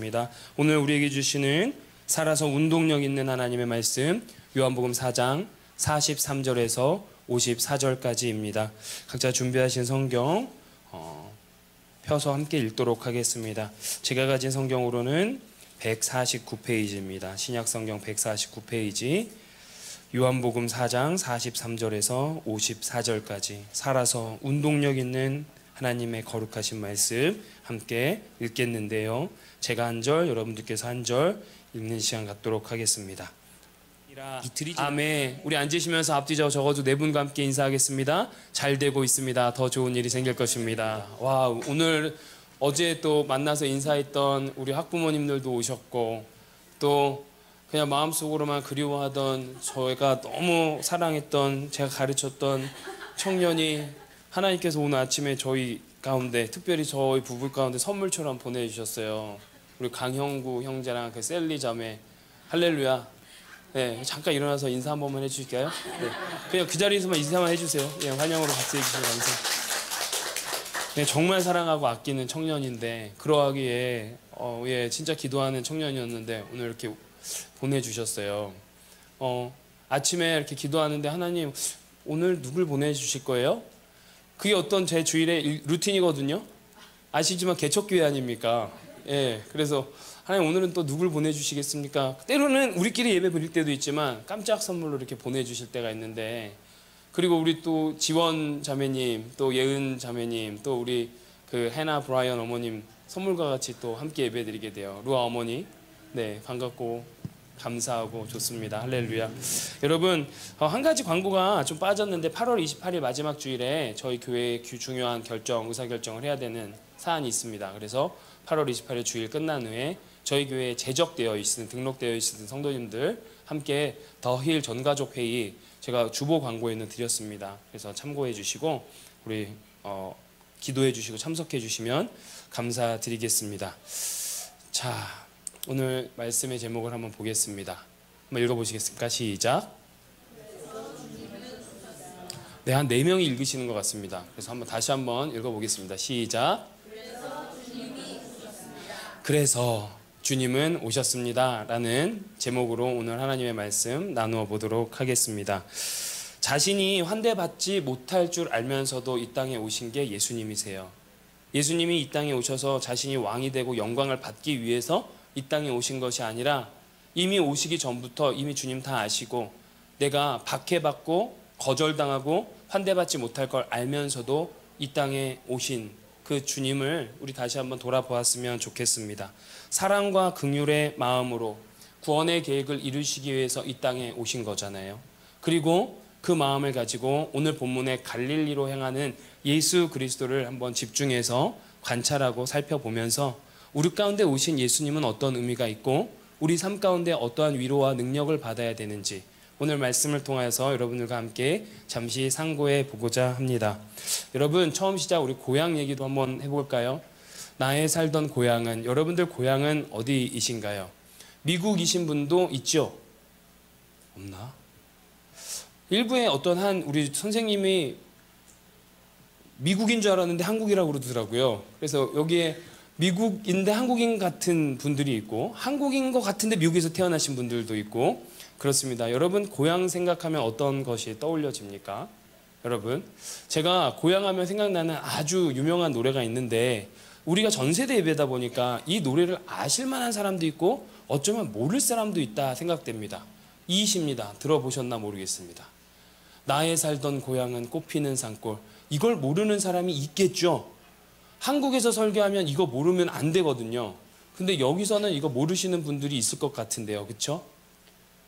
하겠습니다. 오늘 우리에게 주시는 살아서 운동력 있는 하나님의 말씀 요한복음 4장 43절에서 54절까지입니다. 각자 준비하신 성경 펴서 함께 읽도록 하겠습니다. 제가 가진 성경으로는 149페이지입니다. 신약성경 149페이지 요한복음 4장 43절에서 54절까지 살아서 운동력 있는 하나님의 거룩하신 말씀 함께 읽겠는데요. 제가 한 절, 여러분들께서 한 절 읽는 시간 갖도록 하겠습니다. 아멘. 우리 앉으시면서 앞뒤 적어도 네 분과 함께 인사하겠습니다. 잘 되고 있습니다. 더 좋은 일이 생길 것입니다. 와, 오늘 어제 또 만나서 인사했던 우리 학부모님들도 오셨고 또 그냥 마음속으로만 그리워하던 저희가 너무 사랑했던 제가 가르쳤던 청년이 하나님께서 오늘 아침에 저희 가운데 특별히 저희 부부 가운데 선물처럼 보내주셨어요. 우리 강형구 형제랑 그 셀리 자매 할렐루야. 네, 잠깐 일어나서 인사 한 번만 해주실까요? 네, 그냥 그 자리에서만 인사만 해주세요. 예, 환영으로 박수해 주시면 감사합니다. 네, 정말 사랑하고 아끼는 청년인데 그러하기에 예, 진짜 기도하는 청년이었는데 오늘 이렇게 보내주셨어요. 아침에 이렇게 기도하는데 하나님 오늘 누굴 보내주실 거예요? 그게 어떤 제 주일의 루틴이거든요. 아시지만 개척교회 아닙니까? 예, 그래서 하나님 오늘은 또 누굴 보내주시겠습니까? 때로는 우리끼리 예배 드릴 때도 있지만 깜짝 선물로 이렇게 보내주실 때가 있는데 그리고 우리 또 지원 자매님, 또 예은 자매님, 또 우리 그 해나 브라이언 어머님 선물과 같이 또 함께 예배 드리게 돼요. 루아 어머니, 네, 반갑고 감사하고 좋습니다. 할렐루야. 여러분, 한 가지 광고가 좀 빠졌는데 8월 28일 마지막 주일에 저희 교회의 중요한 의사결정을 해야 되는 사안이 있습니다. 그래서 8월 28일 주일 끝난 후에 저희 교회에 등록되어 있는 성도님들 함께 더 힐 전가족 회의 제가 주보 광고에는 드렸습니다. 그래서 참고해 주시고 우리 기도해 주시고 참석해 주시면 감사드리겠습니다. 자, 오늘 말씀의 제목을 한번 보겠습니다. 한번 읽어보시겠습니까? 시작. 네, 한 4명이 읽으시는 것 같습니다. 그래서 다시 한번 읽어보겠습니다. 시작. 그래서 주님은 오셨습니다. 라는 제목으로 오늘 하나님의 말씀 나누어 보도록 하겠습니다. 자신이 환대받지 못할 줄 알면서도 이 땅에 오신 게 예수님이세요. 예수님이 이 땅에 오셔서 자신이 왕이 되고 영광을 받기 위해서 이 땅에 오신 것이 아니라 이미 오시기 전부터 이미 주님 다 아시고 내가 박해받고 거절당하고 환대받지 못할 걸 알면서도 이 땅에 오신 그 주님을 우리 다시 한번 돌아보았으면 좋겠습니다. 사랑과 긍휼의 마음으로 구원의 계획을 이루시기 위해서 이 땅에 오신 거잖아요. 그리고 그 마음을 가지고 오늘 본문의 갈릴리로 향하는 예수 그리스도를 한번 집중해서 관찰하고 살펴보면서 우리 가운데 오신 예수님은 어떤 의미가 있고 우리 삶 가운데 어떠한 위로와 능력을 받아야 되는지 오늘 말씀을 통해서 여러분들과 함께 잠시 상고해 보고자 합니다. 여러분 처음 시작 우리 고향 얘기도 한번 해볼까요? 나의 살던 고향은 여러분들 고향은 어디이신가요? 미국이신 분도 있죠? 없나? 일부에 어떤 한 우리 선생님이 미국인 줄 알았는데 한국이라고 그러더라고요. 그래서 여기에 미국인데 한국인 같은 분들이 있고 한국인 것 같은데 미국에서 태어나신 분들도 있고 그렇습니다. 여러분 고향 생각하면 어떤 것이 떠올려집니까? 여러분 제가 고향하면 생각나는 아주 유명한 노래가 있는데 우리가 전세대 예배다 보니까 이 노래를 아실 만한 사람도 있고 어쩌면 모를 사람도 있다 생각됩니다. 이이십니다. 들어보셨나 모르겠습니다. 나의 살던 고향은 꽃피는 산골. 이걸 모르는 사람이 있겠죠. 한국에서 설교하면 이거 모르면 안 되거든요. 근데 여기서는 이거 모르시는 분들이 있을 것 같은데요. 그렇죠?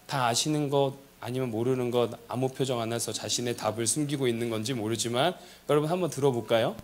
다 아시는 것 아니면 모르는 것 아무 표정 안 해서 자신의 답을 숨기고 있는 건지 모르지만 여러분 한번 들어볼까요?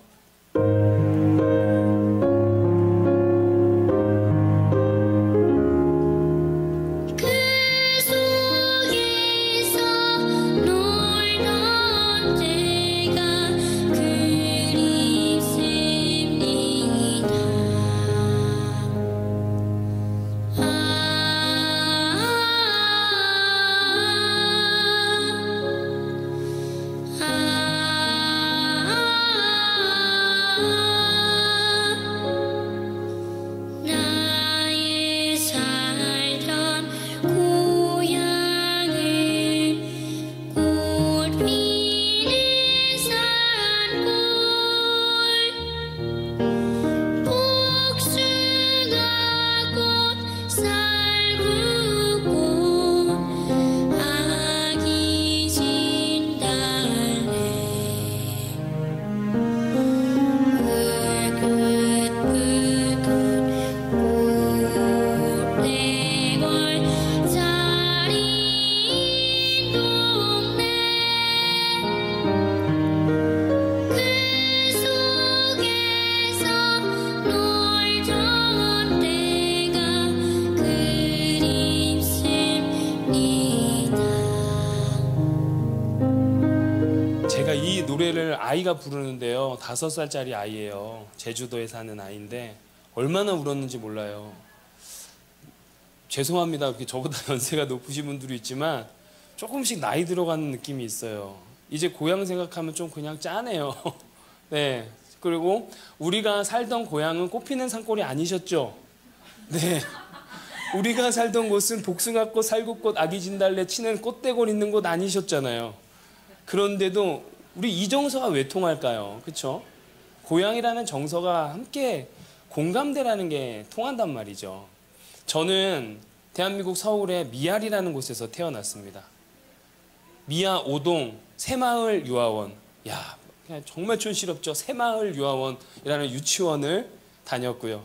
노래를 아이가 부르는데요. 5살짜리 아이예요. 제주도에 사는 아이인데 얼마나 울었는지 몰라요. 죄송합니다. 그렇게 저보다 연세가 높으신 분들이 있지만 조금씩 나이 들어가는 느낌이 있어요. 이제 고향 생각하면 좀 그냥 짠해요. 네. 그리고 우리가 살던 고향은 꽃피는 산골이 아니셨죠? 네. 우리가 살던 곳은 복숭아꽃, 살구꽃, 아기진달래 치는 꽃대골 있는 곳 아니셨잖아요. 그런데도 우리 이 정서가 왜 통할까요? 그렇죠? 고향이라는 정서가 함께 공감대라는 게 통한단 말이죠. 저는 대한민국 서울의 미알이라는 곳에서 태어났습니다. 미아 5동 새마을 유아원. 야, 그냥 정말 촌스럽죠. 새마을 유아원이라는 유치원을 다녔고요.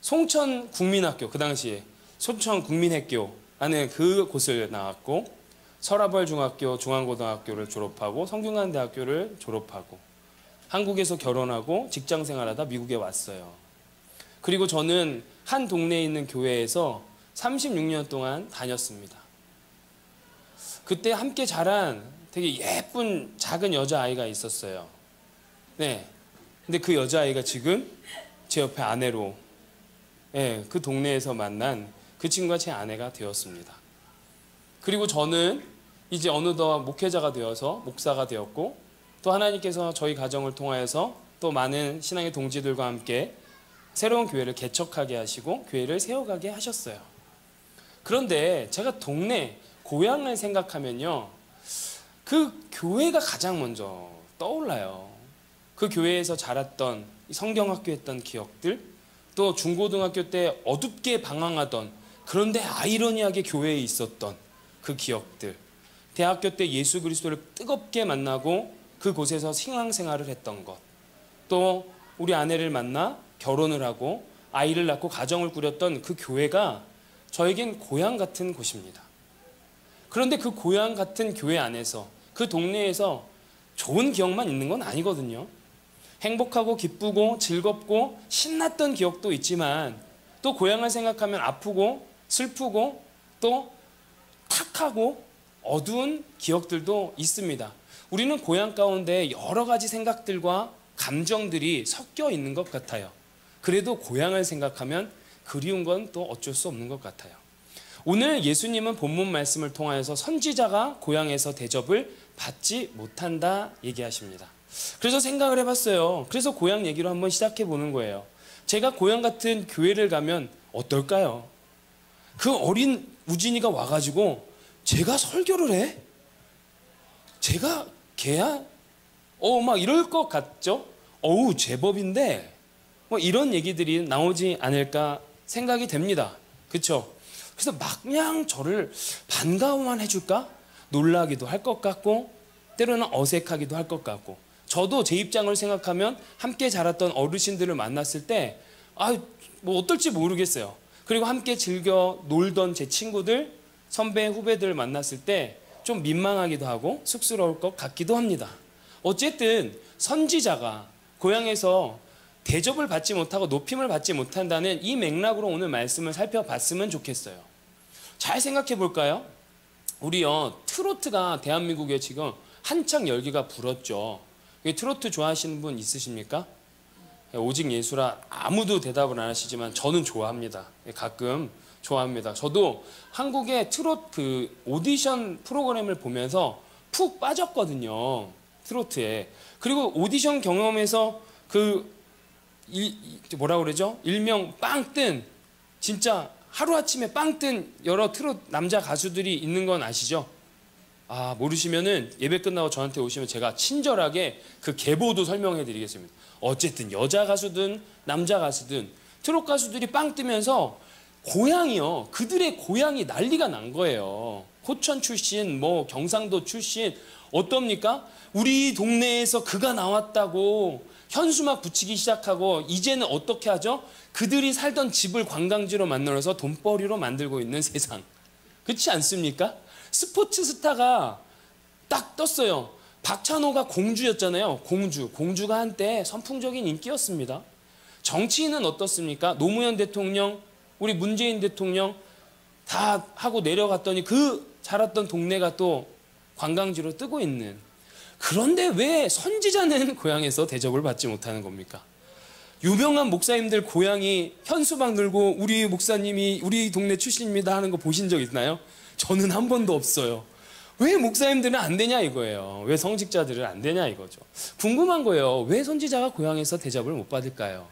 송천 국민학교, 그 당시에 송천 국민학교라는 그 곳을 나왔고, 설아벌 중학교, 중앙고등학교를 졸업하고 성균관대학교를 졸업하고 한국에서 결혼하고 직장 생활하다 미국에 왔어요. 그리고 저는 한 동네에 있는 교회에서 36년 동안 다녔습니다. 그때 함께 자란 되게 예쁜 작은 여자아이가 있었어요. 네. 근데 그 여자아이가 지금 제 옆에 아내로, 네, 그 동네에서 만난 그 친구가 제 아내가 되었습니다. 그리고 저는 이제 어느덧 목회자가 되어서 목사가 되었고, 또 하나님께서 저희 가정을 통하여서 또 많은 신앙의 동지들과 함께 새로운 교회를 개척하게 하시고 교회를 세워가게 하셨어요. 그런데 제가 동네, 고향을 생각하면요, 그 교회가 가장 먼저 떠올라요. 그 교회에서 자랐던 성경학교 했던 기억들, 또 중고등학교 때 어둡게 방황하던, 그런데 아이러니하게 교회에 있었던 그 기억들, 대학교 때 예수 그리스도를 뜨겁게 만나고 그곳에서 신앙생활을 했던 것, 또 우리 아내를 만나 결혼을 하고 아이를 낳고 가정을 꾸렸던 그 교회가 저에겐 고향 같은 곳입니다. 그런데 그 고향 같은 교회 안에서, 그 동네에서 좋은 기억만 있는 건 아니거든요. 행복하고 기쁘고 즐겁고 신났던 기억도 있지만, 또 고향을 생각하면 아프고 슬프고 또 탁하고 어두운 기억들도 있습니다. 우리는 고향 가운데 여러 가지 생각들과 감정들이 섞여 있는 것 같아요. 그래도 고향을 생각하면 그리운 건 또 어쩔 수 없는 것 같아요. 오늘 예수님은 본문 말씀을 통하여서 선지자가 고향에서 대접을 받지 못한다 얘기하십니다. 그래서 생각을 해봤어요. 그래서 고향 얘기로 한번 시작해 보는 거예요. 제가 고향 같은 교회를 가면 어떨까요? 그 어린 우진이가 와가지고 제가 설교를 해? 제가 걔야? 막 이럴 것 같죠? 어우, 제법인데 뭐 이런 얘기들이 나오지 않을까 생각이 됩니다. 그렇죠? 그래서 마냥 저를 반가워만 해줄까? 놀라기도 할 것 같고 때로는 어색하기도 할 것 같고, 저도 제 입장을 생각하면 함께 자랐던 어르신들을 만났을 때 뭐 어떨지 모르겠어요. 그리고 함께 즐겨 놀던 제 친구들, 선배, 후배들을 만났을 때 좀 민망하기도 하고 쑥스러울 것 같기도 합니다. 어쨌든 선지자가 고향에서 대접을 받지 못하고 높임을 받지 못한다는 이 맥락으로 오늘 말씀을 살펴봤으면 좋겠어요. 잘 생각해 볼까요? 우리요, 트로트가 대한민국에 지금 한창 열기가 불었죠. 트로트 좋아하시는 분 있으십니까? 오직 예수라 아무도 대답을 안 하시지만 저는 좋아합니다. 가끔 좋아합니다. 저도 한국의 트로트 그 오디션 프로그램을 보면서 푹 빠졌거든요. 트로트에. 그리고 오디션 경험에서 뭐라고 그러죠? 일명 빵 뜬, 진짜 하루아침에 빵 뜬 여러 트로트 남자 가수들이 있는 건 아시죠? 모르시면은 예배 끝나고 저한테 오시면 제가 친절하게 그 계보도 설명해 드리겠습니다. 어쨌든 여자 가수든 남자 가수든 트로트 가수들이 빵 뜨면서 고향이요, 그들의 고향이 난리가 난 거예요. 호천 출신, 뭐 경상도 출신, 어떻습니까? 우리 동네에서 그가 나왔다고 현수막 붙이기 시작하고, 이제는 어떻게 하죠? 그들이 살던 집을 관광지로 만들어서 돈벌이로 만들고 있는 세상. 그렇지 않습니까? 스포츠 스타가 딱 떴어요. 박찬호가 공주였잖아요. 공주가 한때 선풍적인 인기였습니다. 정치인은 어떻습니까? 노무현 대통령, 우리 문재인 대통령 다 하고 내려갔더니 그 자랐던 동네가 또 관광지로 뜨고 있는. 그런데 왜 선지자는 고향에서 대접을 받지 못하는 겁니까? 유명한 목사님들 고향이 현수막 들고 우리 목사님이 우리 동네 출신입니다 하는 거 보신 적 있나요? 저는 한 번도 없어요. 왜 목사님들은 안 되냐 이거예요. 왜 성직자들은 안 되냐 이거죠. 궁금한 거예요. 왜 선지자가 고향에서 대접을 못 받을까요?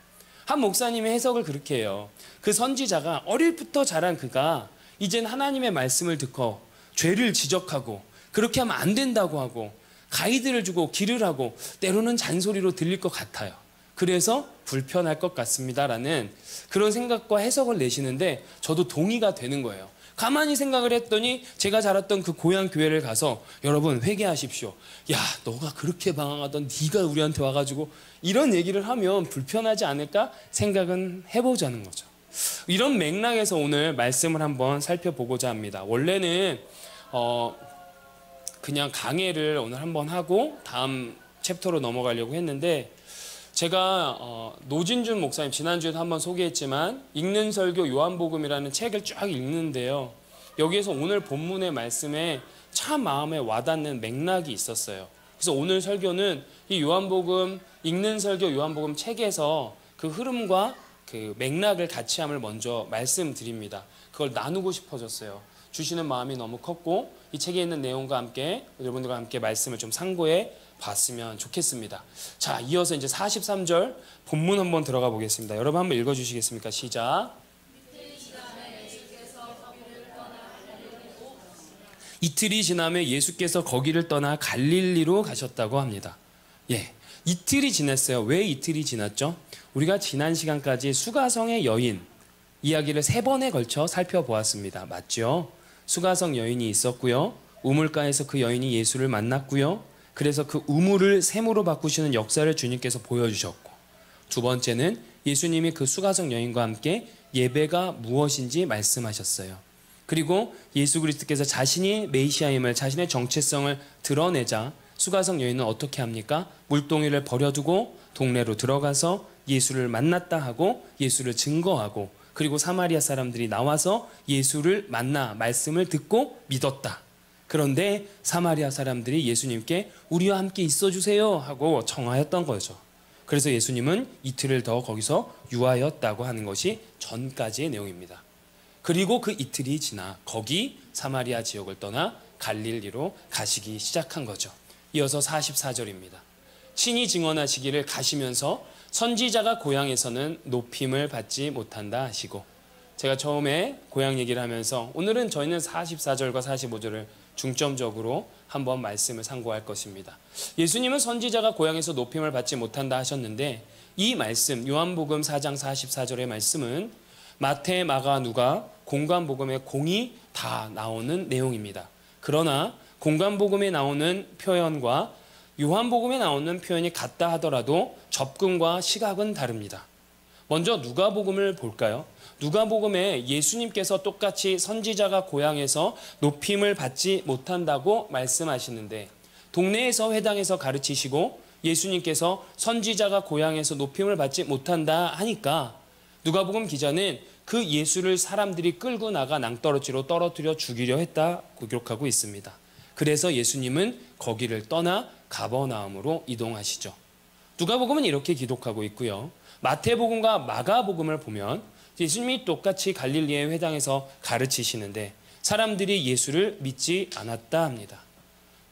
한 목사님의 해석을 그렇게 해요. 그 선지자가 어릴 부터 자란 그가 이젠 하나님의 말씀을 듣고 죄를 지적하고 그렇게 하면 안 된다고 하고 가이드를 주고 길을 하고 때로는 잔소리로 들릴 것 같아요. 그래서 불편할 것 같습니다라는 그런 생각과 해석을 내시는데 저도 동의가 되는 거예요. 가만히 생각을 했더니 제가 자랐던 그 고향 교회를 가서 여러분 회개하십시오. 야, 너가 그렇게 방황하던 네가 우리한테 와가지고 이런 얘기를 하면 불편하지 않을까 생각은 해보자는 거죠. 이런 맥락에서 오늘 말씀을 한번 살펴보고자 합니다. 원래는 그냥 강해를 오늘 한번 하고 다음 챕터로 넘어가려고 했는데 제가 노진준 목사님 지난주에도 한번 소개했지만 읽는 설교 요한복음이라는 책을 쫙 읽는데요. 여기에서 오늘 본문의 말씀에 참 마음에 와닿는 맥락이 있었어요. 그래서 오늘 설교는 이 요한복음 읽는 설교 요한복음 책에서 그 흐름과 그 맥락을 같이 함을 먼저 말씀드립니다. 그걸 나누고 싶어졌어요. 주시는 마음이 너무 컸고 이 책에 있는 내용과 함께 여러분들과 함께 말씀을 좀 상고해 봤으면 좋겠습니다. 자, 이어서 이제 43절 본문 한번 들어가 보겠습니다. 여러분 한번 읽어주시겠습니까? 시작. 이틀이 지나며 예수께서 거기를 떠나 갈릴리로 가셨다고 합니다. 예, 이틀이 지났어요. 왜 이틀이 지났죠? 우리가 지난 시간까지 수가성의 여인 이야기를 3번에 걸쳐 살펴보았습니다. 맞죠? 수가성 여인이 있었고요. 우물가에서 그 여인이 예수를 만났고요. 그래서 그 우물을 샘으로 바꾸시는 역사를 주님께서 보여주셨고, 두 번째는 예수님이 그 수가성 여인과 함께 예배가 무엇인지 말씀하셨어요. 그리고 예수 그리스도께서 자신이 메시아임을, 자신의 정체성을 드러내자 수가성 여인은 어떻게 합니까? 물동이를 버려두고 동네로 들어가서 예수를 만났다 하고 예수를 증거하고, 그리고 사마리아 사람들이 나와서 예수를 만나 말씀을 듣고 믿었다. 그런데 사마리아 사람들이 예수님께 우리와 함께 있어주세요 하고 청하였던 거죠. 그래서 예수님은 이틀을 더 거기서 유하였다고 하는 것이 전까지의 내용입니다. 그리고 그 이틀이 지나 거기 사마리아 지역을 떠나 갈릴리로 가시기 시작한 거죠. 이어서 44절입니다. 친히 증언하시기를 가시면서 선지자가 고향에서는 높임을 받지 못한다 하시고, 제가 처음에 고향 얘기를 하면서 오늘은 저희는 44절과 45절을 중점적으로 한번 말씀을 상고할 것입니다. 예수님은 선지자가 고향에서 높임을 받지 못한다 하셨는데 이 말씀 요한복음 4장 44절의 말씀은 마태, 마가, 누가 공관복음의 공이 다 나오는 내용입니다. 그러나 공관복음에 나오는 표현과 요한복음에 나오는 표현이 같다 하더라도 접근과 시각은 다릅니다. 먼저 누가복음을 볼까요? 누가복음에 예수님께서 똑같이 선지자가 고향에서 높임을 받지 못한다고 말씀하시는데, 동네에서 회당에서 가르치시고 예수님께서 선지자가 고향에서 높임을 받지 못한다 하니까 누가복음 기자는 그 예수를 사람들이 끌고 나가 낭떠러지로 떨어뜨려 죽이려 했다고 기록하고 있습니다. 그래서 예수님은 거기를 떠나 가버나움으로 이동하시죠. 누가복음은 이렇게 기록하고 있고요. 마태복음과 마가복음을 보면 예수님이 똑같이 갈릴리의 회당에서 가르치시는데 사람들이 예수를 믿지 않았다 합니다.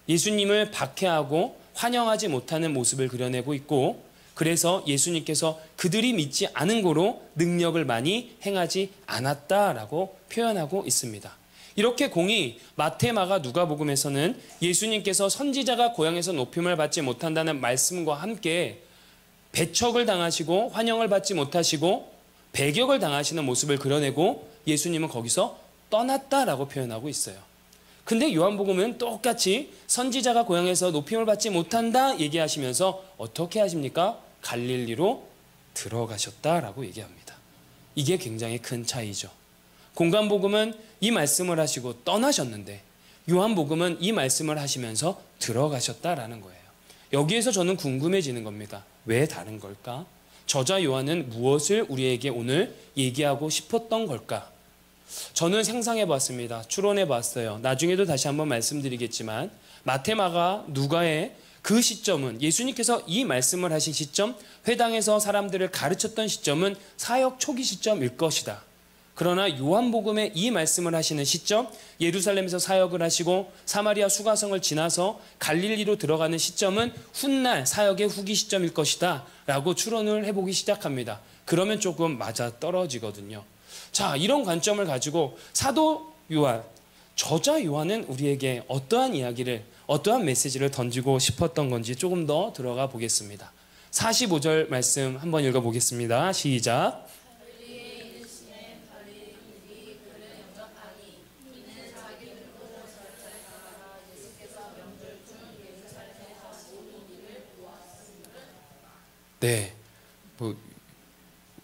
예수님을 박해하고 환영하지 못하는 모습을 그려내고 있고, 그래서 예수님께서 그들이 믿지 않은 고로 능력을 많이 행하지 않았다라고 표현하고 있습니다. 이렇게 공이 마태, 마가, 누가복음에서는 예수님께서 선지자가 고향에서 높임을 받지 못한다는 말씀과 함께 배척을 당하시고 환영을 받지 못하시고 배격을 당하시는 모습을 그려내고 예수님은 거기서 떠났다라고 표현하고 있어요. 근데 요한복음은 똑같이 선지자가 고향에서 높임을 받지 못한다 얘기하시면서 어떻게 하십니까? 갈릴리로 들어가셨다라고 얘기합니다. 이게 굉장히 큰 차이죠. 공관복음은 이 말씀을 하시고 떠나셨는데 요한복음은 이 말씀을 하시면서 들어가셨다라는 거예요. 여기에서 저는 궁금해지는 겁니다. 왜 다른 걸까? 저자 요한은 무엇을 우리에게 오늘 얘기하고 싶었던 걸까? 저는 상상해 봤습니다. 추론해 봤어요. 나중에도 다시 한번 말씀드리겠지만 마태, 마가, 누가의 그 시점은 예수님께서 이 말씀을 하신 시점, 회당에서 사람들을 가르쳤던 시점은 사역 초기 시점일 것이다. 그러나 요한복음에 이 말씀을 하시는 시점, 예루살렘에서 사역을 하시고 사마리아 수가성을 지나서 갈릴리로 들어가는 시점은 훗날 사역의 후기 시점일 것이다 라고 추론을 해보기 시작합니다. 그러면 조금 맞아 떨어지거든요. 자, 이런 관점을 가지고 사도 요한, 저자 요한은 우리에게 어떠한 이야기를, 어떠한 메시지를 던지고 싶었던 건지 조금 더 들어가 보겠습니다. 45절 말씀 한번 읽어보겠습니다. 시작. 네,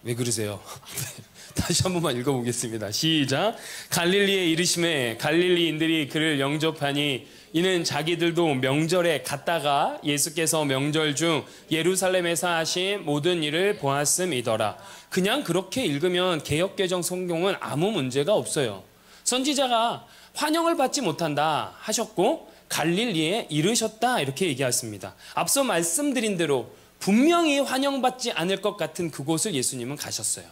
왜 그러세요? 다시 한 번만 읽어보겠습니다. 시작. 갈릴리에 이르심에 갈릴리인들이 그를 영접하니 이는 자기들도 명절에 갔다가 예수께서 명절 중 예루살렘에서 하신 모든 일을 보았음이더라. 그냥 그렇게 읽으면 개역개정 성경은 아무 문제가 없어요. 선지자가 환영을 받지 못한다 하셨고 갈릴리에 이르셨다 이렇게 얘기했습니다. 앞서 말씀드린 대로 분명히 환영받지 않을 것 같은 그곳을 예수님은 가셨어요.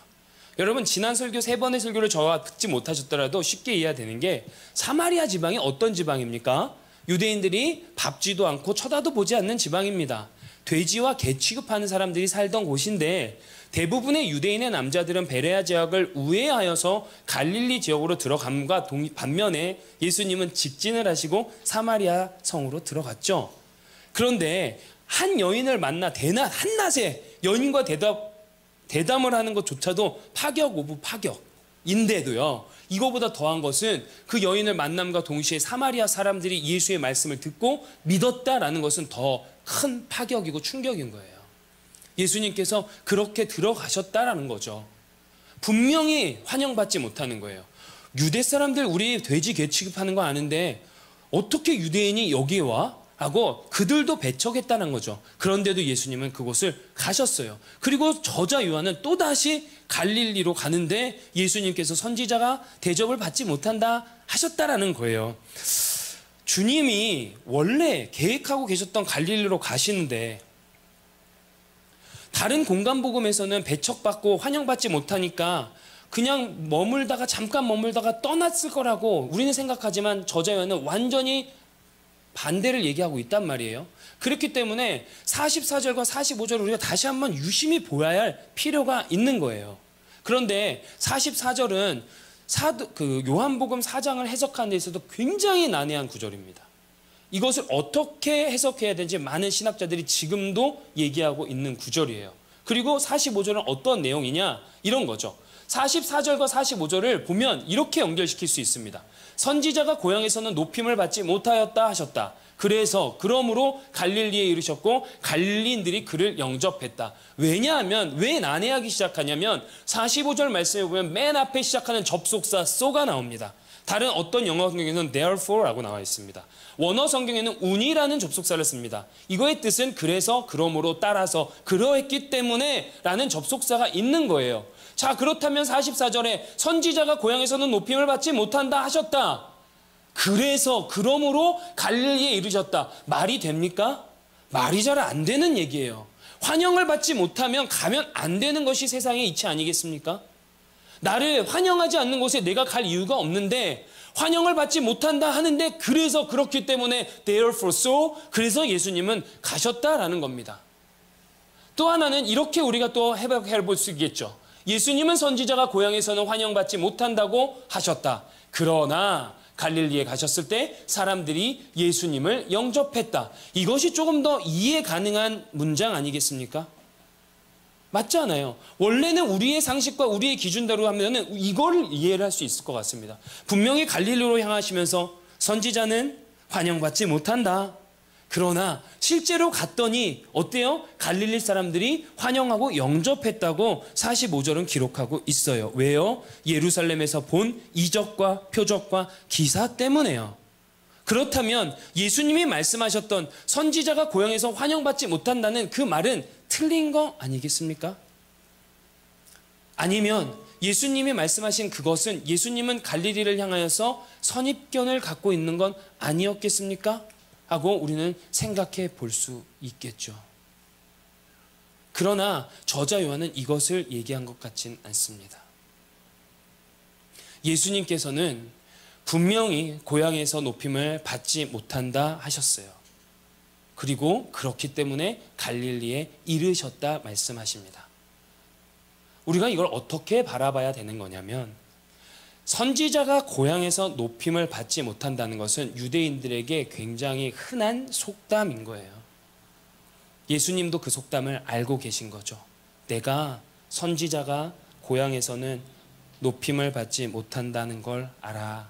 여러분, 지난 설교 3번의 설교를 저와 듣지 못하셨더라도 쉽게 이해가 되는 게, 사마리아 지방이 어떤 지방입니까? 유대인들이 밟지도 않고 쳐다도 보지 않는 지방입니다. 돼지와 개 취급하는 사람들이 살던 곳인데, 대부분의 유대인의 남자들은 베레아 지역을 우회하여서 갈릴리 지역으로 들어감과 반면에 예수님은 직진을 하시고 사마리아 성으로 들어갔죠. 그런데 한 여인을 만나 한낮에 여인과 대담을 하는 것조차도 파격 오브 파격인데도요, 이거보다 더한 것은 그 여인을 만남과 동시에 사마리아 사람들이 예수의 말씀을 듣고 믿었다라는 것은 더 큰 파격이고 충격인 거예요. 예수님께서 그렇게 들어가셨다라는 거죠. 분명히 환영받지 못하는 거예요. 유대 사람들 우리 돼지 개 취급하는 거 아는데 어떻게 유대인이 여기에 와? 하고 그들도 배척했다는 거죠. 그런데도 예수님은 그곳을 가셨어요. 그리고 저자 요한은 또다시 갈릴리로 가는데 예수님께서 선지자가 대접을 받지 못한다 하셨다라는 거예요. 주님이 원래 계획하고 계셨던 갈릴리로 가시는데 다른 공간복음에서는 배척받고 환영받지 못하니까 그냥 잠깐 머물다가 떠났을 거라고 우리는 생각하지만 저자 요한은 완전히 반대를 얘기하고 있단 말이에요. 그렇기 때문에 44절과 45절을 우리가 다시 한번 유심히 보아야 할 필요가 있는 거예요. 그런데 44절은 요한복음 4장을 해석하는 데 있어도 굉장히 난해한 구절입니다. 이것을 어떻게 해석해야 되는지 많은 신학자들이 지금도 얘기하고 있는 구절이에요. 그리고 45절은 어떤 내용이냐? 이런 거죠. 44절과 45절을 보면 이렇게 연결시킬 수 있습니다. 선지자가 고향에서는 높임을 받지 못하였다 하셨다. 그러므로 갈릴리에 이르셨고 갈릴리인들이 그를 영접했다. 왜냐하면 왜 난해하기 시작하냐면 45절 말씀에 보면 맨 앞에 시작하는 접속사 so가 나옵니다. 다른 어떤 영어 성경에는 therefore라고 나와 있습니다. 원어 성경에는 운이라는 접속사를 씁니다. 이거의 뜻은 그래서, 그러므로, 따라서, 그러했기 때문에 라는 접속사가 있는 거예요. 자, 그렇다면 44절에 선지자가 고향에서는 높임을 받지 못한다 하셨다. 그래서, 그러므로 갈릴리에 이르셨다. 말이 됩니까? 말이 잘 안 되는 얘기예요. 환영을 받지 못하면 가면 안 되는 것이 세상의 이치 아니겠습니까? 나를 환영하지 않는 곳에 내가 갈 이유가 없는데 환영을 받지 못한다 하는데 그래서 그렇기 때문에 therefore so 그래서 예수님은 가셨다라는 겁니다. 또 하나는 이렇게 우리가 또 해석해 볼 수 있겠죠. 예수님은 선지자가 고향에서는 환영받지 못한다고 하셨다. 그러나 갈릴리에 가셨을 때 사람들이 예수님을 영접했다. 이것이 조금 더 이해 가능한 문장 아니겠습니까? 맞지 않아요? 원래는 우리의 상식과 우리의 기준대로 하면 이걸 이해를 할 수 있을 것 같습니다. 분명히 갈릴리로 향하시면서 선지자는 환영받지 못한다. 그러나 실제로 갔더니 어때요? 갈릴리 사람들이 환영하고 영접했다고 45절은 기록하고 있어요. 왜요? 예루살렘에서 본 이적과 표적과 기사 때문에요. 그렇다면 예수님이 말씀하셨던 선지자가 고향에서 환영받지 못한다는 그 말은 틀린 거 아니겠습니까? 아니면 예수님이 말씀하신 그것은 예수님은 갈릴리를 향하여서 선입견을 갖고 있는 건 아니었겠습니까? 하고 우리는 생각해 볼 수 있겠죠. 그러나 저자 요한은 이것을 얘기한 것 같진 않습니다. 예수님께서는 분명히 고향에서 높임을 받지 못한다 하셨어요. 그리고 그렇기 때문에 갈릴리에 이르셨다 말씀하십니다. 우리가 이걸 어떻게 바라봐야 되는 거냐면, 선지자가 고향에서 높임을 받지 못한다는 것은 유대인들에게 굉장히 흔한 속담인 거예요. 예수님도 그 속담을 알고 계신 거죠. 내가 선지자가 고향에서는 높임을 받지 못한다는 걸 알아.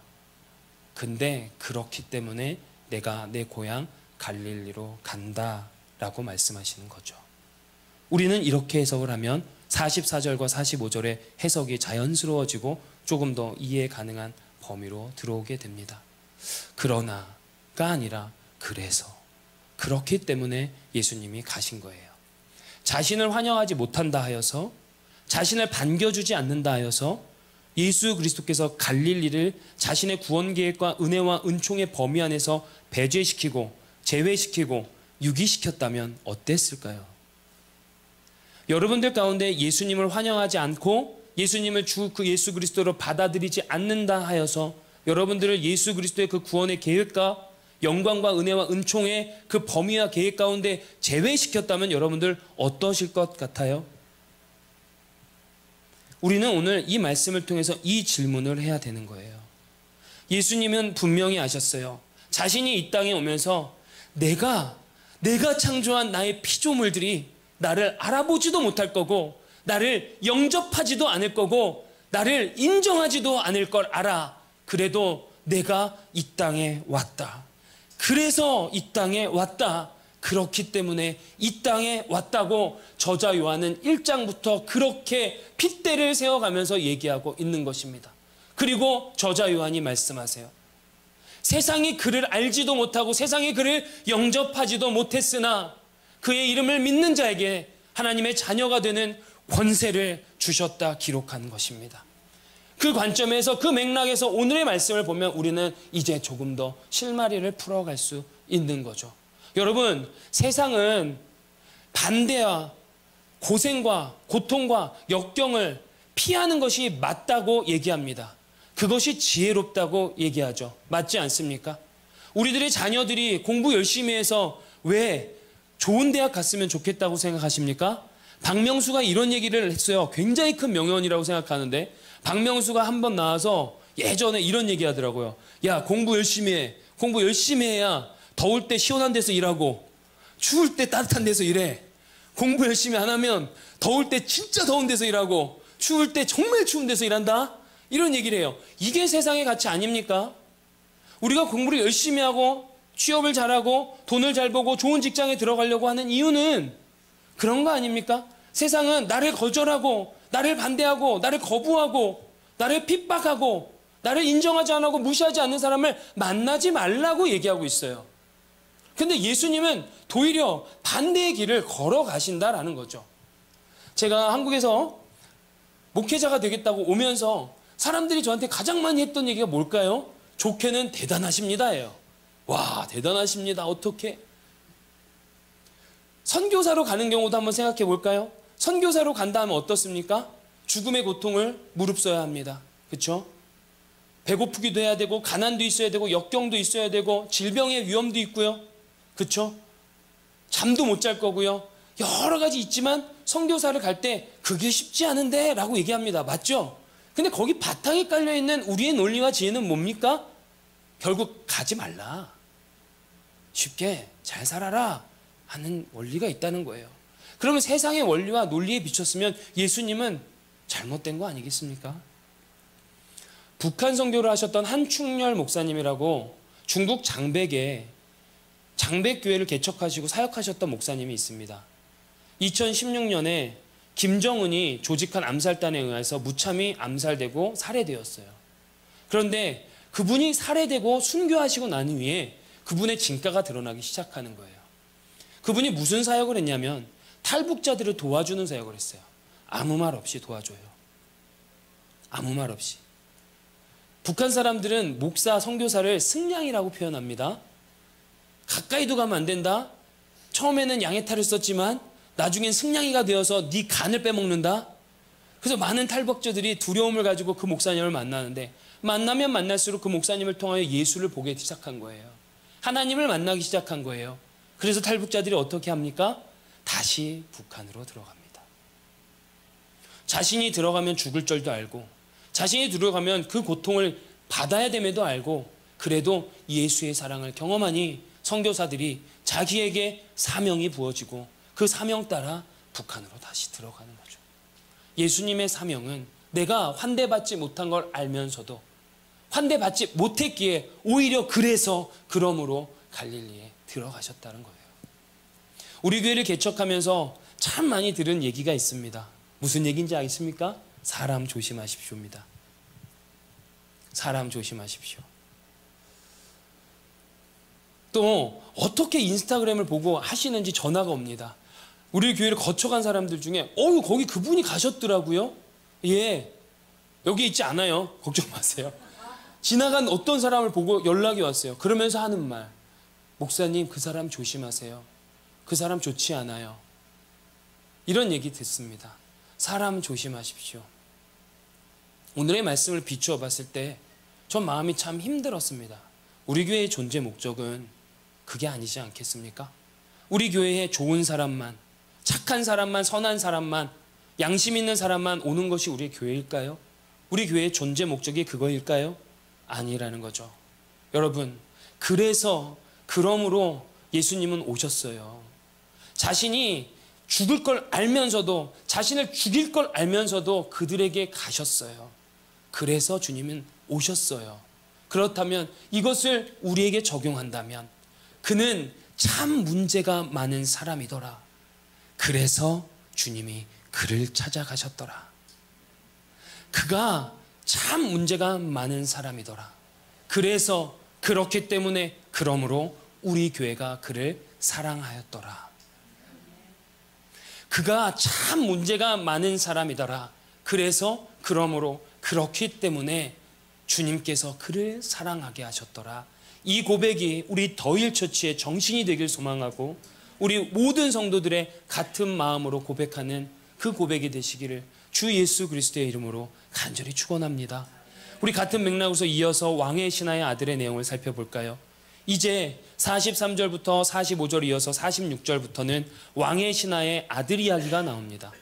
근데 그렇기 때문에 내가 내 고향 갈릴리로 간다라고 말씀하시는 거죠. 우리는 이렇게 해석을 하면 44절과 45절의 해석이 자연스러워지고 조금 더 이해 가능한 범위로 들어오게 됩니다. 그러나가 아니라 그래서, 그렇기 때문에 예수님이 가신 거예요. 자신을 환영하지 못한다 하여서, 자신을 반겨주지 않는다 하여서 예수 그리스도께서 갈릴리를 자신의 구원 계획과 은혜와 은총의 범위 안에서 배제시키고 제외시키고 유기시켰다면 어땠을까요? 여러분들 가운데 예수님을 환영하지 않고 예수님을 그 예수 그리스도로 받아들이지 않는다 하여서 여러분들을 예수 그리스도의 그 구원의 계획과 영광과 은혜와 은총의 그 범위와 계획 가운데 제외시켰다면 여러분들 어떠실 것 같아요? 우리는 오늘 이 말씀을 통해서 이 질문을 해야 되는 거예요. 예수님은 분명히 아셨어요. 자신이 이 땅에 오면서 내가 창조한 나의 피조물들이 나를 알아보지도 못할 거고, 나를 영접하지도 않을 거고, 나를 인정하지도 않을 걸 알아. 그래도 내가 이 땅에 왔다. 그래서 이 땅에 왔다. 그렇기 때문에 이 땅에 왔다고 저자 요한은 1장부터 그렇게 핏대를 세워가면서 얘기하고 있는 것입니다. 그리고 저자 요한이 말씀하세요. 세상이 그를 알지도 못하고 세상이 그를 영접하지도 못했으나 그의 이름을 믿는 자에게 하나님의 자녀가 되는 권세를 주셨다 기록한 것입니다. 그 관점에서, 그 맥락에서 오늘의 말씀을 보면 우리는 이제 조금 더 실마리를 풀어갈 수 있는 거죠. 여러분, 세상은 반대와 고생과 고통과 역경을 피하는 것이 맞다고 얘기합니다. 그것이 지혜롭다고 얘기하죠. 맞지 않습니까? 우리들의 자녀들이 공부 열심히 해서 왜 좋은 대학 갔으면 좋겠다고 생각하십니까? 박명수가 이런 얘기를 했어요. 굉장히 큰 명언이라고 생각하는데, 박명수가 한번 나와서 예전에 이런 얘기 하더라고요. 야, 공부 열심히 해. 공부 열심히 해야 더울 때 시원한 데서 일하고 추울 때 따뜻한 데서 일해. 공부 열심히 안 하면 더울 때 진짜 더운 데서 일하고 추울 때 정말 추운 데서 일한다. 이런 얘기를 해요. 이게 세상의 가치 아닙니까? 우리가 공부를 열심히 하고 취업을 잘하고 돈을 잘 벌고 좋은 직장에 들어가려고 하는 이유는 그런 거 아닙니까? 세상은 나를 거절하고 나를 반대하고 나를 거부하고 나를 핍박하고 나를 인정하지 않고 무시하지 않는 사람을 만나지 말라고 얘기하고 있어요. 근데 예수님은 도리어 반대의 길을 걸어가신다라는 거죠. 제가 한국에서 목회자가 되겠다고 오면서 사람들이 저한테 가장 많이 했던 얘기가 뭘까요? 좋게는 대단하십니다예요. 와, 대단하십니다. 어떻게? 선교사로 가는 경우도 한번 생각해 볼까요? 선교사로 간다 하면 어떻습니까? 죽음의 고통을 무릅써야 합니다. 그렇죠? 배고프기도 해야 되고 가난도 있어야 되고 역경도 있어야 되고 질병의 위험도 있고요. 그렇죠? 잠도 못 잘 거고요. 여러 가지 있지만 선교사를 갈 때 그게 쉽지 않은데 라고 얘기합니다. 맞죠? 근데 거기 바탕에 깔려있는 우리의 논리와 지혜는 뭡니까? 결국 가지 말라. 쉽게 잘 살아라 하는 원리가 있다는 거예요. 그러면 세상의 원리와 논리에 비쳤으면 예수님은 잘못된 거 아니겠습니까? 북한 선교를 하셨던 한충렬 목사님이라고 중국 장백에 장백교회를 개척하시고 사역하셨던 목사님이 있습니다. 2016년에 김정은이 조직한 암살단에 의해서 무참히 암살되고 살해되었어요. 그런데 그분이 살해되고 순교하시고 난 후에 그분의 진가가 드러나기 시작하는 거예요. 그분이 무슨 사역을 했냐면 탈북자들을 도와주는 사역을 했어요. 아무 말 없이 도와줘요. 아무 말 없이. 북한 사람들은 목사, 선교사를 승냥이라고 표현합니다. 가까이도 가면 안 된다. 처음에는 양해탈을 썼지만 나중엔 승냥이가 되어서 네 간을 빼먹는다. 그래서 많은 탈북자들이 두려움을 가지고 그 목사님을 만나는데 만나면 만날수록 그 목사님을 통하여 예수를 보기 시작한 거예요. 하나님을 만나기 시작한 거예요. 그래서 탈북자들이 어떻게 합니까? 다시 북한으로 들어갑니다. 자신이 들어가면 죽을 줄도 알고 자신이 들어가면 그 고통을 받아야 됨에도 알고 그래도 예수의 사랑을 경험하니 선교사들이 자기에게 사명이 부어지고 그 사명 따라 북한으로 다시 들어가는 거죠. 예수님의 사명은 내가 환대받지 못한 걸 알면서도 환대받지 못했기에 오히려 그러므로 갈릴리에 들어가셨다는 거예요. 우리 교회를 개척하면서 참 많이 들은 얘기가 있습니다. 무슨 얘기인지 아십니까? 사람 조심하십시오입니다. 사람 조심하십시오. 또 어떻게 인스타그램을 보고 하시는지 전화가 옵니다. 우리 교회를 거쳐간 사람들 중에 거기 그분이 가셨더라고요. 예, 여기 있지 않아요. 걱정 마세요. 지나간 어떤 사람을 보고 연락이 왔어요. 그러면서 하는 말, 목사님 그 사람 조심하세요. 그 사람 좋지 않아요. 이런 얘기 듣습니다. 사람 조심하십시오. 오늘의 말씀을 비추어 봤을 때 전 마음이 참 힘들었습니다. 우리 교회의 존재 목적은 그게 아니지 않겠습니까? 우리 교회에 좋은 사람만, 착한 사람만, 선한 사람만, 양심 있는 사람만 오는 것이 우리의 교회일까요? 우리 교회의 존재 목적이 그거일까요? 아니라는 거죠. 여러분, 그러므로 예수님은 오셨어요. 자신이 죽을 걸 알면서도, 자신을 죽일 걸 알면서도 그들에게 가셨어요. 그래서 주님은 오셨어요. 그렇다면 이것을 우리에게 적용한다면 그는 참 문제가 많은 사람이더라. 그래서 주님이 그를 찾아가셨더라. 그가 참 문제가 많은 사람이더라. 그래서 그렇기 때문에 그러므로 우리 교회가 그를 사랑하였더라. 그가 참 문제가 많은 사람이더라. 그래서 그러므로 그렇기 때문에 주님께서 그를 사랑하게 하셨더라. 이 고백이 우리 더일처치의 정신이 되길 소망하고 우리 모든 성도들의 같은 마음으로 고백하는 그 고백이 되시기를 주 예수 그리스도의 이름으로 간절히 축원합니다. 우리 같은 맥락으로서 이어서 왕의 신하의 아들의 내용을 살펴볼까요? 이제 43절부터 45절 이어서 46절부터는 왕의 신하의 아들 이야기가 나옵니다.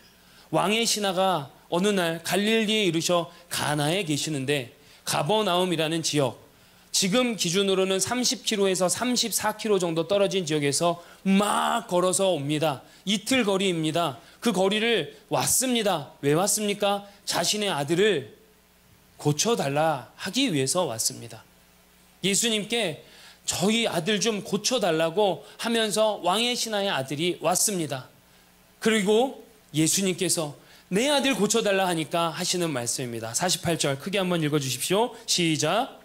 왕의 신하가 어느 날 갈릴리에 이르셔 가나에 계시는데 가버나움이라는 지역, 지금 기준으로는 30km에서 34km 정도 떨어진 지역에서 막 걸어서 옵니다. 이틀 거리입니다. 그 거리를 왔습니다. 왜 왔습니까? 자신의 아들을 고쳐달라 하기 위해서 왔습니다. 예수님께 저희 아들 좀 고쳐달라고 하면서 왕의 신하의 아들이 왔습니다. 그리고 예수님께서 내 아들 고쳐달라 하니까 하시는 말씀입니다. 48절 크게 한번 읽어주십시오. 시작.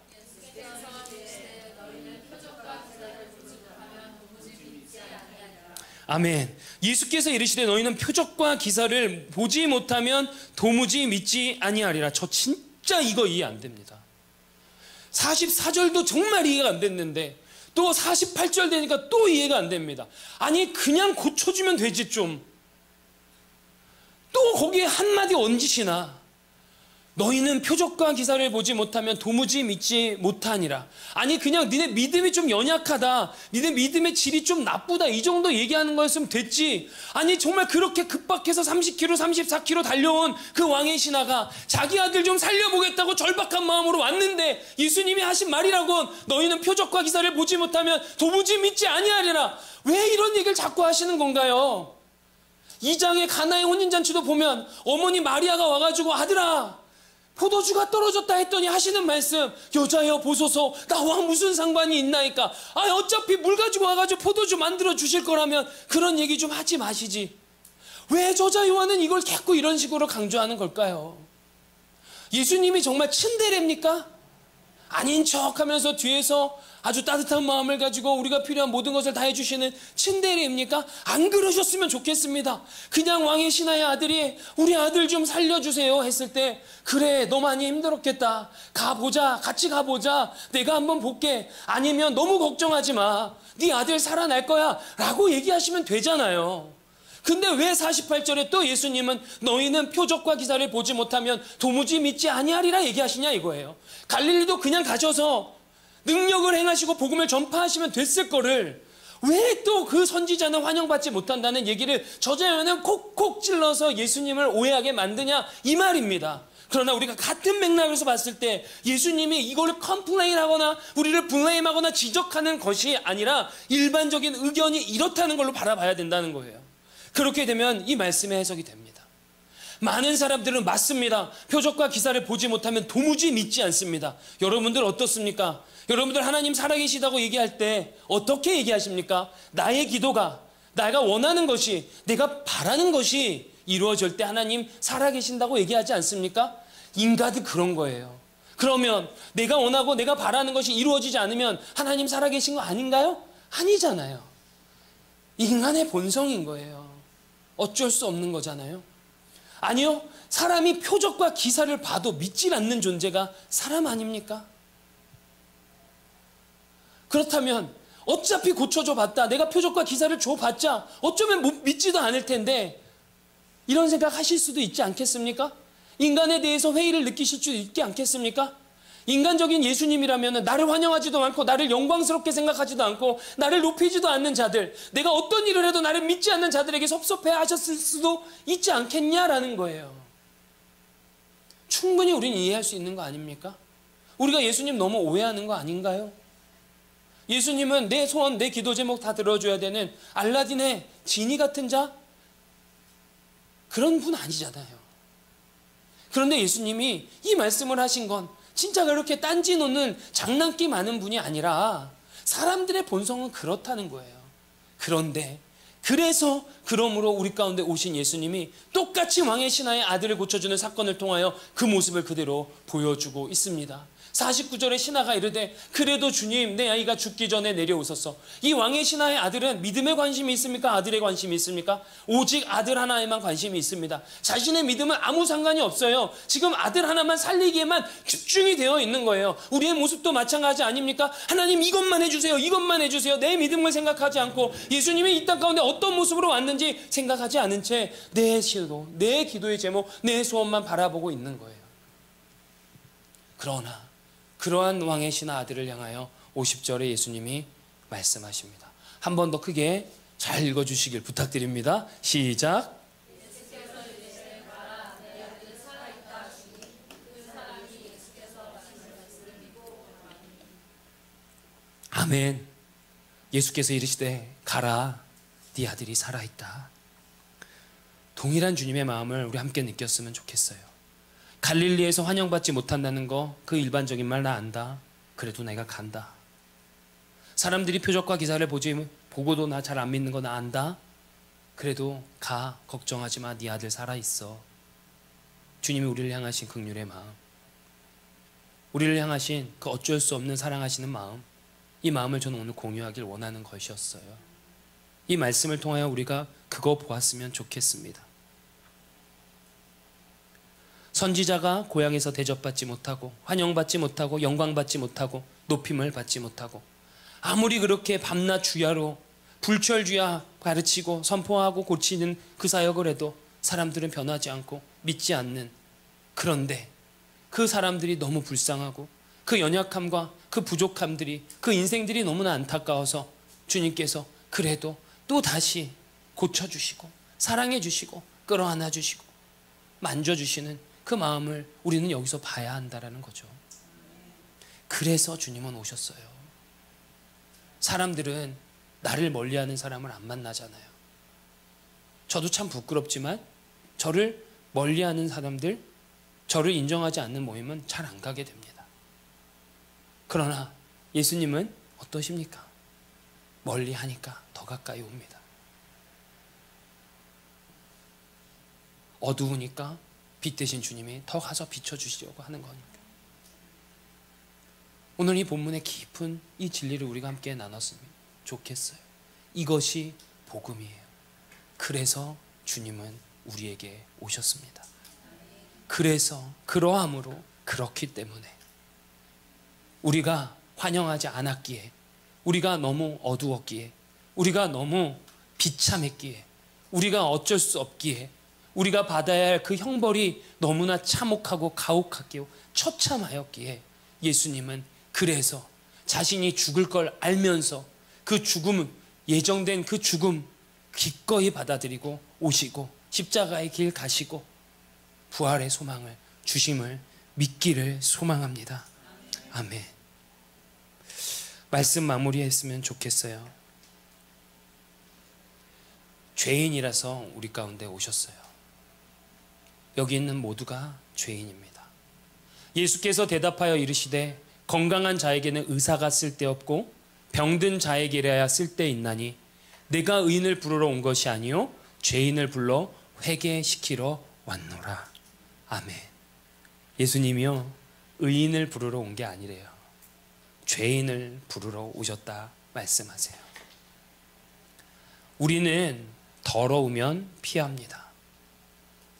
아멘. 예수께서 이르시되 너희는 표적과 기사를 보지 못하면 도무지 믿지 아니하리라. 저 진짜 이거 이해 안 됩니다. 44절도 정말 이해가 안 됐는데 또 48절 되니까 또 이해가 안 됩니다. 아니 그냥 고쳐주면 되지 좀. 또 거기에 한마디 얹으시나. 너희는 표적과 기사를 보지 못하면 도무지 믿지 못하니라. 아니 그냥 니네 믿음이 좀 연약하다, 니네 믿음의 질이 좀 나쁘다 이 정도 얘기하는 거였으면 됐지. 아니 정말 그렇게 급박해서 30km 34km 달려온 그 왕의 신하가 자기 아들 좀 살려보겠다고 절박한 마음으로 왔는데 예수님이 하신 말이라곤 너희는 표적과 기사를 보지 못하면 도무지 믿지 아니하리라. 왜 이런 얘기를 자꾸 하시는 건가요? 2장의 가나의 혼인잔치도 보면 어머니 마리아가 와가지고 아들아 포도주가 떨어졌다 했더니 하시는 말씀, 여자여 보소서 나와 무슨 상관이 있나이까. 어차피 물 가지고 와가지고 포도주 만들어 주실 거라면 그런 얘기 좀 하지 마시지. 왜 저자 요한은 이걸 자꾸 이런 식으로 강조하는 걸까요? 예수님이 정말 츤데레입니까? 아닌 척하면서 뒤에서 아주 따뜻한 마음을 가지고 우리가 필요한 모든 것을 다 해주시는 친데레입니까? 안 그러셨으면 좋겠습니다. 그냥 왕의 신하의 아들이 우리 아들 좀 살려주세요 했을 때 그래 너 많이 힘들었겠다. 가보자 같이 가보자 내가 한번 볼게. 아니면 너무 걱정하지 마. 네 아들 살아날 거야 라고 얘기하시면 되잖아요. 근데 왜 48절에 또 예수님은 너희는 표적과 기사를 보지 못하면 도무지 믿지 아니하리라 얘기하시냐 이거예요. 갈릴리도 그냥 가셔서 능력을 행하시고 복음을 전파하시면 됐을 거를 왜 또 그 선지자는 환영받지 못한다는 얘기를 저자연은 콕콕 찔러서 예수님을 오해하게 만드냐 이 말입니다. 그러나 우리가 같은 맥락에서 봤을 때 예수님이 이걸 컴플레인하거나 우리를 블레임하거나 지적하는 것이 아니라 일반적인 의견이 이렇다는 걸로 바라봐야 된다는 거예요. 그렇게 되면 이 말씀의 해석이 됩니다. 많은 사람들은 맞습니다. 표적과 기사를 보지 못하면 도무지 믿지 않습니다. 여러분들 어떻습니까? 여러분들 하나님 살아계시다고 얘기할 때 어떻게 얘기하십니까? 나의 기도가 내가 원하는 것이 내가 바라는 것이 이루어질 때 하나님 살아계신다고 얘기하지 않습니까? 인간도 그런 거예요. 그러면 내가 원하고 내가 바라는 것이 이루어지지 않으면 하나님 살아계신 거 아닌가요? 아니잖아요. 인간의 본성인 거예요. 어쩔 수 없는 거잖아요. 아니요. 사람이 표적과 기사를 봐도 믿질 않는 존재가 사람 아닙니까? 그렇다면 어차피 고쳐줘 봤다. 내가 표적과 기사를 줘봤자 어쩌면 믿지도 않을 텐데 이런 생각 하실 수도 있지 않겠습니까? 인간에 대해서 회의를 느끼실 수 있지 않겠습니까? 인간적인 예수님이라면 나를 환영하지도 않고 나를 영광스럽게 생각하지도 않고 나를 높이지도 않는 자들, 내가 어떤 일을 해도 나를 믿지 않는 자들에게 섭섭해 하셨을 수도 있지 않겠냐라는 거예요. 충분히 우리는 이해할 수 있는 거 아닙니까? 우리가 예수님 너무 오해하는 거 아닌가요? 예수님은 내 소원, 내 기도 제목 다 들어줘야 되는 알라딘의 지니 같은 자? 그런 분 아니잖아요. 그런데 예수님이 이 말씀을 하신 건 진짜 그렇게 딴지 놓는 장난기 많은 분이 아니라 사람들의 본성은 그렇다는 거예요. 그런데 그러므로 우리 가운데 오신 예수님이 똑같이 왕의 신하의 아들을 고쳐주는 사건을 통하여 그 모습을 그대로 보여주고 있습니다. 49절에 신하가 이르되 그래도 주님 내 아이가 죽기 전에 내려오소서. 이 왕의 신하의 아들은 믿음에 관심이 있습니까? 아들에 관심이 있습니까? 오직 아들 하나에만 관심이 있습니다. 자신의 믿음은 아무 상관이 없어요. 지금 아들 하나만 살리기에만 집중이 되어 있는 거예요. 우리의 모습도 마찬가지 아닙니까? 하나님 이것만 해주세요. 이것만 해주세요. 내 믿음을 생각하지 않고 예수님이 이 땅 가운데 어떤 모습으로 왔는지 생각하지 않은 채 내 시도, 내 기도의 제목, 내 소원만 바라보고 있는 거예요. 그러나 그러한 왕의 신하 아들을 향하여 50절에 예수님이 말씀하십니다. 한 번 더 크게 잘 읽어주시길 부탁드립니다. 시작. 아멘. 예수께서 이르시되 가라 네 아들이 살아있다. 동일한 주님의 마음을 우리 함께 느꼈으면 좋겠어요. 갈릴리에서 환영받지 못한다는 거 그 일반적인 말 나 안다. 그래도 내가 간다. 사람들이 표적과 기사를 보고도 나 잘 안 믿는 거 나 안다. 그래도 가. 걱정하지 마. 네 아들 살아있어. 주님이 우리를 향하신 긍휼의 마음, 우리를 향하신 그 어쩔 수 없는 사랑하시는 마음, 이 마음을 저는 오늘 공유하길 원하는 것이었어요. 이 말씀을 통하여 우리가 그거 보았으면 좋겠습니다. 선지자가 고향에서 대접받지 못하고 환영받지 못하고 영광받지 못하고 높임을 받지 못하고 아무리 그렇게 밤낮 주야로 불철주야 가르치고 선포하고 고치는 그 사역을 해도 사람들은 변하지 않고 믿지 않는, 그런데 그 사람들이 너무 불쌍하고 그 연약함과 그 부족함들이, 그 인생들이 너무나 안타까워서 주님께서 그래도 또 다시 고쳐주시고 사랑해주시고 끌어안아주시고 만져주시는 그 마음을 우리는 여기서 봐야 한다는 거죠. 그래서 주님은 오셨어요. 사람들은 나를 멀리하는 사람을 안 만나잖아요. 저도 참 부끄럽지만 저를 멀리하는 사람들, 저를 인정하지 않는 모임은 잘 안 가게 됩니다. 그러나 예수님은 어떠십니까? 멀리하니까 더 가까이 옵니다. 어두우니까 빛 대신 주님이 더 가서 비춰주시려고 하는 거니까. 오늘 이 본문의 깊은 이 진리를 우리가 함께 나눴으면 좋겠어요. 이것이 복음이에요. 그래서 주님은 우리에게 오셨습니다. 그래서 그러함으로 그렇기 때문에 우리가 환영하지 않았기에, 우리가 너무 어두웠기에, 우리가 너무 비참했기에, 우리가 어쩔 수 없기에, 우리가 받아야 할 그 형벌이 너무나 참혹하고 가혹하기에 처참하였기에 예수님은 그래서 자신이 죽을 걸 알면서 그 죽음은 예정된 그 죽음 기꺼이 받아들이고 오시고 십자가의 길 가시고 부활의 소망을 주심을 믿기를 소망합니다. 아멘. 말씀 마무리했으면 좋겠어요. 죄인이라서 우리 가운데 오셨어요. 여기 있는 모두가 죄인입니다. 예수께서 대답하여 이르시되 건강한 자에게는 의사가 쓸데없고 병든 자에게라야 쓸데있나니 내가 의인을 부르러 온 것이 아니요 죄인을 불러 회개시키러 왔노라. 아멘. 예수님이요 의인을 부르러 온 게 아니래요. 죄인을 부르러 오셨다 말씀하세요. 우리는 더러우면 피합니다.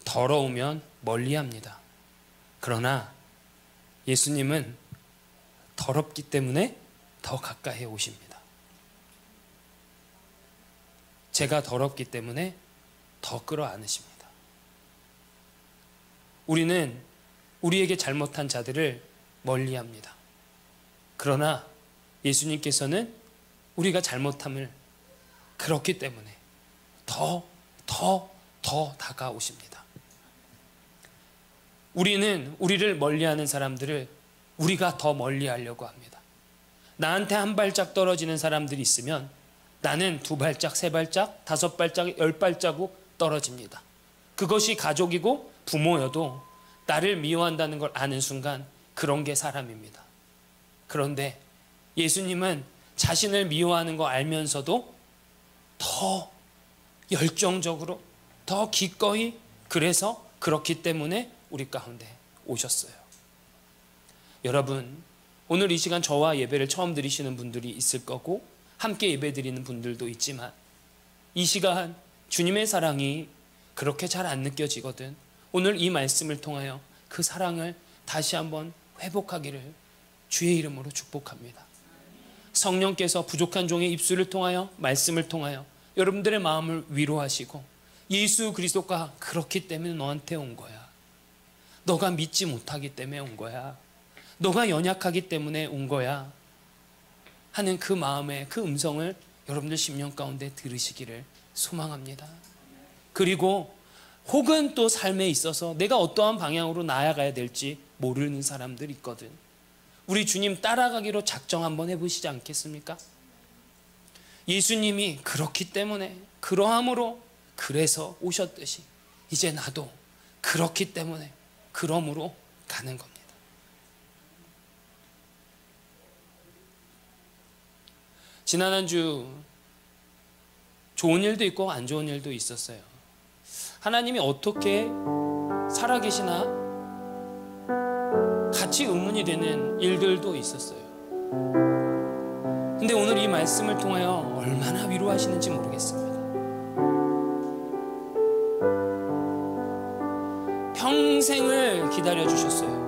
더러우면 멀리합니다. 그러나 예수님은 더럽기 때문에 더 가까이 오십니다. 제가 더럽기 때문에 더 끌어안으십니다. 우리는 우리에게 잘못한 자들을 멀리합니다. 그러나 예수님께서는 우리가 잘못함을 그렇기 때문에 더 다가오십니다. 우리는 우리를 멀리하는 사람들을 우리가 더 멀리하려고 합니다. 나한테 한 발짝 떨어지는 사람들이 있으면 나는 2발짝, 3발짝, 5발짝, 10발자국 떨어집니다. 그것이 가족이고 부모여도 나를 미워한다는 걸 아는 순간 그런 게 사람입니다. 그런데 예수님은 자신을 미워하는 거 알면서도 더 열정적으로, 더 기꺼이, 그래서 그렇기 때문에 우리 가운데 오셨어요. 여러분, 오늘 이 시간 저와 예배를 처음 드리시는 분들이 있을 거고 함께 예배 드리는 분들도 있지만 이 시간 주님의 사랑이 그렇게 잘 안 느껴지거든. 오늘 이 말씀을 통하여 그 사랑을 다시 한번 회복하기를 주의 이름으로 축복합니다. 성령께서 부족한 종의 입술을 통하여 말씀을 통하여 여러분들의 마음을 위로하시고 예수 그리스도가 그렇기 때문에 너한테 온 거야. 너가 믿지 못하기 때문에 온 거야. 너가 연약하기 때문에 온 거야. 하는 그 마음의 그 음성을 여러분들 심령 가운데 들으시기를 소망합니다. 그리고 혹은 또 삶에 있어서 내가 어떠한 방향으로 나아가야 될지 모르는 사람들 있거든. 우리 주님 따라가기로 작정 한번 해보시지 않겠습니까? 예수님이 그렇기 때문에 그러함으로 그래서 오셨듯이 이제 나도 그렇기 때문에 그러므로 가는 겁니다. 지난 한 주 좋은 일도 있고 안 좋은 일도 있었어요. 하나님이 어떻게 살아계시나 같이 의문이 되는 일들도 있었어요. 근데 오늘 이 말씀을 통하여 얼마나 위로하시는지 모르겠습니다. 평생을 기다려주셨어요.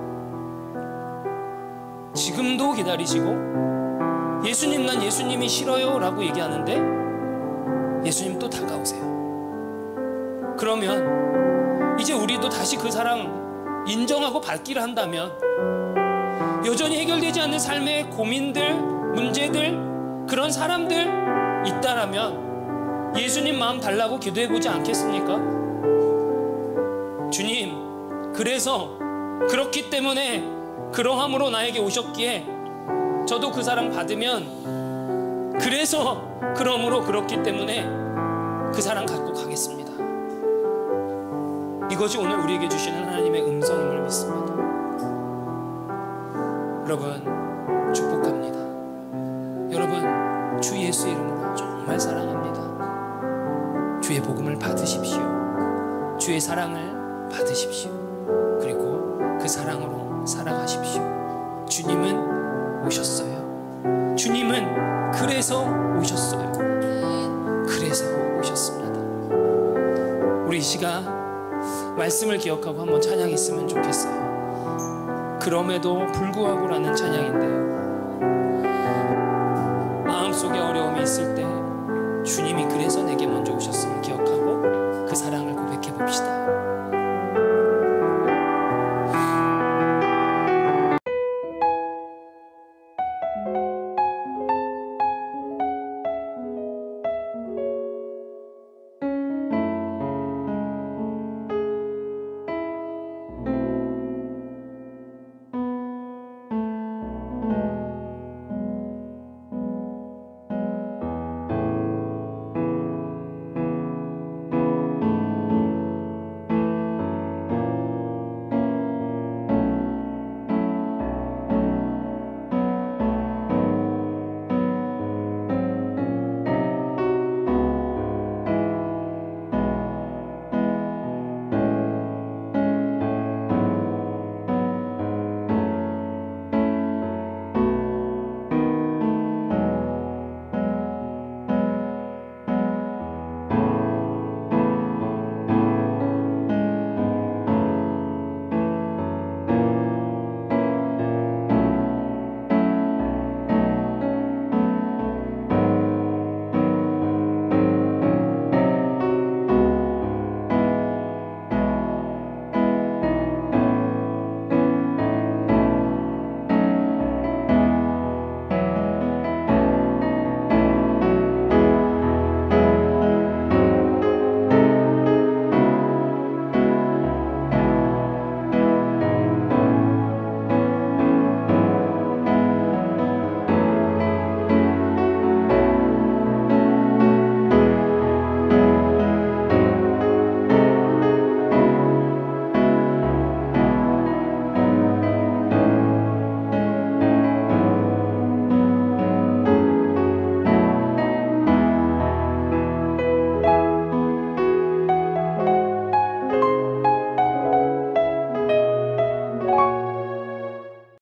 지금도 기다리시고 예수님 난 예수님이 싫어요 라고 얘기하는데 예수님 또 다가오세요. 그러면 이제 우리도 다시 그 사랑 인정하고 받기를 한다면 여전히 해결되지 않는 삶의 고민들, 문제들, 그런 사람들 있다라면 예수님 마음 달라고 기도해보지 않겠습니까? 주님, 그래서 그렇기 때문에 그러함으로 나에게 오셨기에 저도 그 사랑 받으면 그래서 그러므로 그렇기 때문에 그 사랑 갖고 가겠습니다. 이것이 오늘 우리에게 주시는 하나님의 음성임을 믿습니다. 여러분 축복합니다. 여러분 주 예수의 이름으로 정말 사랑합니다. 주의 복음을 받으십시오. 주의 사랑을 받으십시오. 그리고 그 사랑으로 살아가십시오. 주님은 오셨어요. 주님은 그래서 오셨어요. 그래서 오셨습니다. 우리 이 시간 말씀을 기억하고 한번 찬양했으면 좋겠어요. 그럼에도 불구하고라는 찬양인데요, 마음속에 어려움이 있을 때 주님이 그래서 내게 먼저 오셨음을 기억하고 그 사랑을 고백해 봅시다.